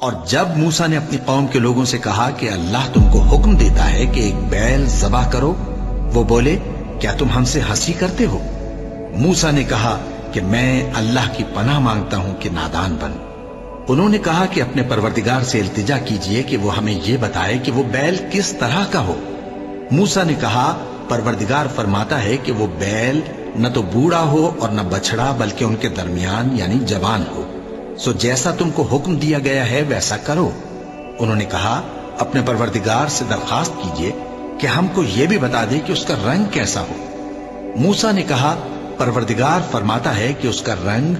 اور جب موسیٰ نے اپنی قوم کے لوگوں سے کہا کہ اللہ تم کو حکم دیتا ہے کہ ایک بیل ذبح کرو، وہ بولے کیا تم ہم سے ہنسی کرتے ہو؟ موسیٰ نے کہا کہ میں اللہ کی پناہ مانگتا ہوں کہ نادان بنوں۔ انہوں نے کہا کہ اپنے پروردگار سے التجا کیجئے کہ وہ ہمیں یہ بتائے کہ وہ بیل کس طرح کا ہو۔ موسیٰ نے کہا پروردگار فرماتا ہے کہ وہ بیل نہ تو بوڑھا ہو اور نہ بچڑا، بلکہ ان کے درمیان یعنی جوان ہو، سو جیسا تم کو حکم دیا گیا ہے ویسا کرو۔ انہوں نے کہا اپنے پروردگار سے درخواست کیجئے کہ ہم کو یہ بھی بتا دے کہ اس کا رنگ کیسا ہو۔ موسیٰ نے کہا پروردگار فرماتا ہے کہ اس کا رنگ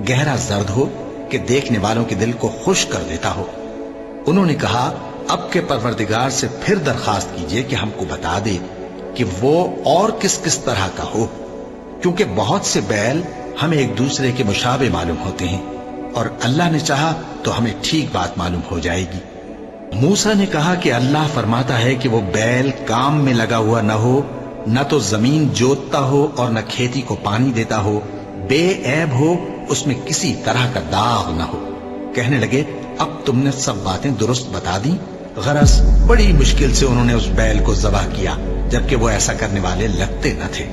گہرا زرد ہو کہ دیکھنے والوں کے دل کو خوش کر دیتا ہو۔ انہوں نے کہا اب کے پروردگار سے پھر درخواست کیجئے کہ ہم کو بتا دے کہ وہ اور کس کس طرح کا ہو، کیونکہ بہت سے بیل ہمیں ایک دوسرے کے مشابہ معلوم ہوتے ہیں، اور اللہ نے چاہا تو ہمیں ٹھیک بات معلوم ہو جائے گی۔ موسیٰ نے کہا کہ اللہ فرماتا ہے کہ وہ بیل کام میں لگا ہوا نہ ہو، نہ تو زمین جوتتا ہو اور نہ کھیتی کو پانی دیتا ہو، بے عیب ہو، اس میں کسی طرح کا داغ نہ ہو۔ کہنے لگے اب تم نے سب باتیں درست بتا دیں۔ غرض بڑی مشکل سے انہوں نے اس بیل کو ذبح کیا، جبکہ وہ ایسا کرنے والے لگتے نہ تھے۔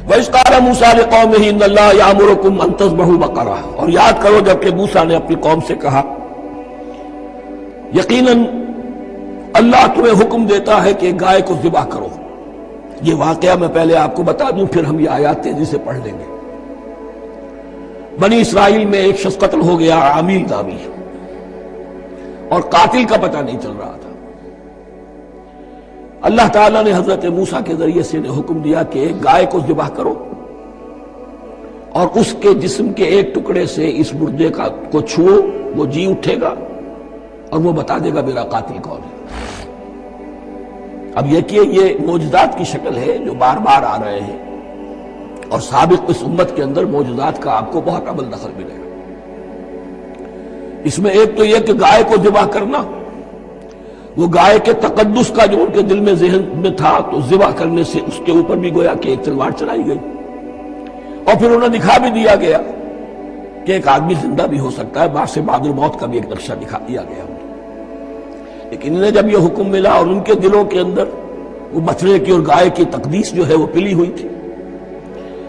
وَإِذْ قَالَ مُوسَىٰ لِقَوْمِهِ إِنَّ اللَّهَ يَأْمُرُكُمْ أَن تَذْبَحُوا بَقَرَةً، اور یاد کرو جبکہ موسیٰ نے اپنی قوم سے کہا یقیناً اللہ تمہیں حکم دیتا ہے کہ گائے کو ذبح کرو۔ یہ واقعہ میں پہلے آپ کو بتا دوں، پھر ہم یہ آیات تیزی سے پڑھ لیں گے۔ بنی اسرائیل میں ایک شخص قتل ہو گیا، عامیل نامی، اور قاتل کا پتہ نہیں چل رہا تھا۔ اللہ تعالیٰ نے حضرت موسیٰ کے ذریعے سے حکم دیا کہ ایک گائے کو ذبح کرو، اور اس کے جسم کے ایک ٹکڑے سے اس مردے کو چھوؤ، وہ جی اٹھے گا اور وہ بتا دے گا میرا قاتل کون ہے۔ اب یہ کہ یہ معجزات کی شکل ہے جو بار بار آ رہے ہیں، اور سابق اس امت کے اندر معجزات کا آپ کو بہت عمل دخل ملے گا۔ اس میں ایک تو یہ کہ گائے کو ذبح کرنا، وہ گائے کے تقدس کا جو ان کے دل میں ذہن میں تھا، تو ذبح کرنے سے اس کے اوپر بھی گویا کہ ایک تلوار چلائی گئی، اور پھر انہیں دکھا بھی دیا گیا کہ ایک آدمی زندہ بھی ہو سکتا ہے، بعد سے بعد الموت کا بھی ایک نقشہ دکھا دیا گیا انہیں۔ لیکن انہیں جب یہ حکم ملا اور ان کے دلوں کے اندر وہ بچڑے کی اور گائے کی تقدیس جو ہے وہ پلی ہوئی تھی،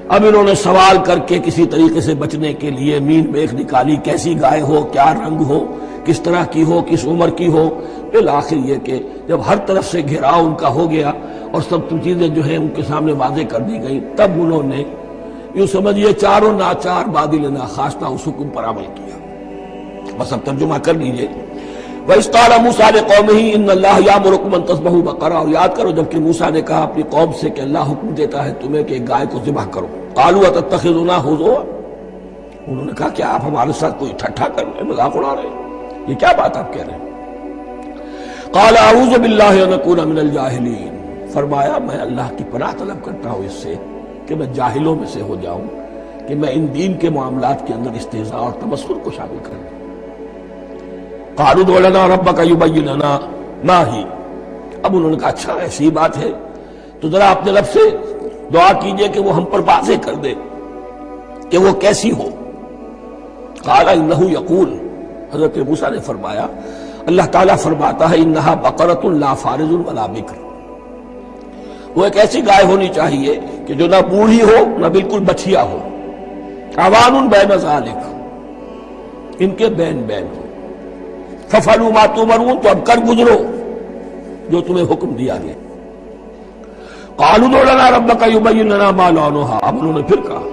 اب انہوں نے سوال کر کے کسی طریقے سے بچنے کے لیے مین میخ نکالی، کیسی گائے ہو، کیا رنگ ہو، کس طرح کی ہو، کس عمر کی ہو۔ بالآخر یہ کہ جب ہر طرف سے گھیراؤ ان کا ہو گیا اور سب چیزیں جو ہیں ان کے سامنے واضح کر دی گئی، تب انہوں نے یوں سمجھیے چاروں ناچار بادل ناخواستہ اس حکم پر عمل کیا۔ بس اب ترجمہ کر لیجئے۔ وَإِذْ قَالَ مُوسَىٰ لِقَوْمِهِ إِنَّ اللَّهَ يَأْمُرُكُمْ أَن تَذْبَحُوا بَقَرَةً، اور یاد کرو جبکہ موسیٰ نے کہا اپنی قوم سے کہ اللہ حکم دیتا ہے تمہیں کہ ایک گائے کو ذبح کرو۔ قَالُوا أَتَتَّخِذُونَا هُزُوًا، انہوں نے کہا کیا آپ ہمارے ساتھ کوئی ٹھٹھا کر رہے ہیں، مذاق اڑا رہے ہیں، یہ کیا بات آپ کہہ رہے ہیں؟ قَالَ أَعُوذُ بِاللَّهِ أَنْ أَكُونَ مِنَ الْجَاهِلِينَ، فرمایا میں اللہ کی پناہ طلب کرتا ہوں اس سے کہ میں جاہلوں میں سے ہو جاؤں، کہ میں ان دین کے معاملات کے اندر استہزاء اور تمسخر کو شامل کر دوں۔ قَالُوا ادْعُ لَنَا رَبَّكَ يُبَيِّن لَنَا مَا هِیَ، اب انہوں نے کہا اچھا ایسی بات ہے تو ذرا اپنے رب سے دعا کیجئے کہ وہ ہم پر واضح کر دے کہ وہ کیسی ہو۔ قَالَ إِنَّهُ يَقُولُ، حضرت موسیٰ نے فرمایا اللہ تعالیٰ فرماتا ہے إِنَّهَا بَقَرَةٌ لَا فَارِضٌ وَلَا بِكْرٌ، وہ ایک ایسی گائے ہونی چاہیے کہ جو نہ بوڑھی ہو نہ بالکل بچیا ہو، عَوَانٌ بَيْنَ ذَلِكَ، ان کے بین بین ہو۔ فَفَعَلُوا مَا تُؤْمَرُونَ، تو اب کر گزرو جو تمہیں حکم دیا گیا۔ قَالُوا ادْعُ لَنَا رَبَّكَ يُبَيِّن لَنَا مَا لَوْنُهَا، اب انہوں نے پھر کہا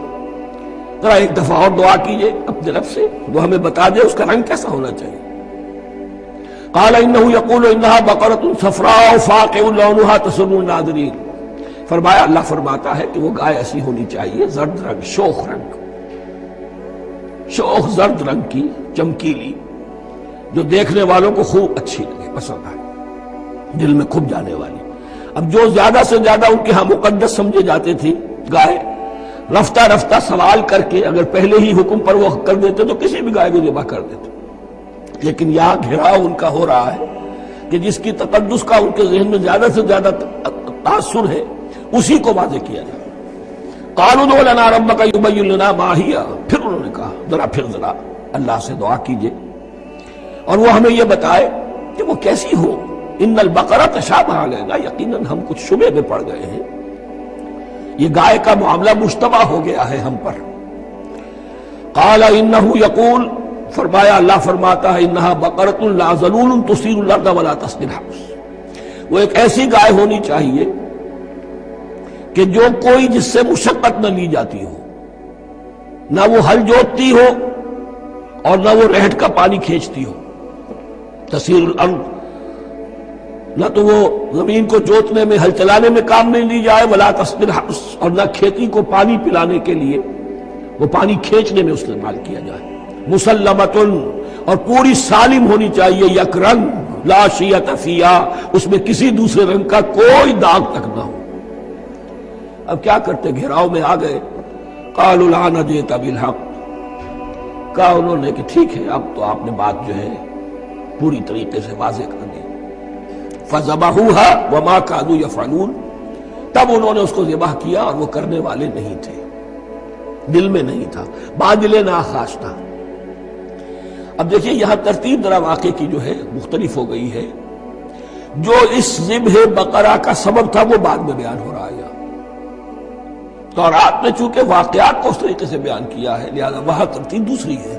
ذرا ایک دفعہ اور دعا کیجئے اپنے رب سے، وہ ہمیں بتا دے اس کا رنگ کیسا ہونا چاہیے۔ قَالَ إِنَّهُ يَقُولُ إِنَّهَا بَقَرَةٌ صَفْرَاءُ فَاقِعٌ لَوْنُهَا تَسُرُّ النَّاظِرِينَ، فرمایا اللہ فرماتا ہے کہ وہ گائے ایسی ہونی چاہیے زرد رنگ، شوخ رنگ، شوخ زرد رنگ کی، چمکیلی، جو دیکھنے والوں کو خوب اچھی لگے، پسند آئے، دل میں کھپ جانے والی۔ اب جو زیادہ سے زیادہ ان کے ہاں مقدس سمجھے جاتے تھی گائے، رفتہ رفتہ سوال کر کے اگر پہلے ہی حکم پر وہ کر دیتے تو کسی بھی گائے کو ذبح کر دیتے، لیکن یہاں گھیراؤ ان کا ہو رہا ہے کہ جس کی تقدس کا ان کے ذہن میں زیادہ سے زیادہ تاثر ہے اسی کو واضح کیا جائے۔ قَالُوا ادْعُ لَنَا رَبَّكَ يُبَيِّن لَنَا مَا هِیَ، پھر انہوں نے کہا ذرا اللہ سے دعا کیجئے اور وہ ہمیں یہ بتائے کہ وہ کیسی ہو. ان البقرہ تشابہ علینا، یقیناً ہم کچھ شبہ میں پڑ گئے ہیں، یہ گائے کا معاملہ مشتبہ ہو گیا ہے ہم پر. قال انہ یقول، فرمایا اللہ فرماتا ہے انہا بقرۃ لا ذلول تثیر الارض ولا تسقی الحرث، وہ ایک ایسی گائے ہونی چاہیے کہ جو کوئی جس سے مشقت نہ لی جاتی ہو، نہ وہ ہل جوتتی ہو اور نہ وہ رہٹ کا پانی کھینچتی ہو. تسیر الارض، نہ تو وہ زمین کو جوتنے میں ہل چلانے میں کام نہیں لی جائے، ولا تسقی الحرث، اور نہ کھیتی کو پانی پلانے کے لیے وہ پانی کھینچنے میں استعمال کیا جائے. مسلمتن، اور پوری سالم ہونی چاہیے، یک رنگ، لا شیۃ فیہا، اس میں کسی دوسرے رنگ کا کوئی داغ تک نہ ہو. اب کیا کرتے، گھیراؤ میں آ گئے. قالوا الآن جئت بالحق، کہا انہوں نے کہ ٹھیک ہے اب تو آپ نے بات جو ہے پوری طریقے سے واضح کر دی. فذبحوها وما كانوا يفعلون، تب انہوں نے اس کو ذبح کیا اور وہ کرنے والے نہیں تھے، دل میں نہیں تھا، بادل ناخواش تھا. اب دیکھیے یہاں ترتیب ذرا واقعے کی جو ہے مختلف ہو گئی ہے. جو اس ذبح بقرہ کا سبب تھا وہ بعد میں بیان ہو رہا ہے. تورات میں چونکہ واقعات کو اس طریقے سے بیان کیا ہے لہذا وہاں ترتیب دوسری ہے.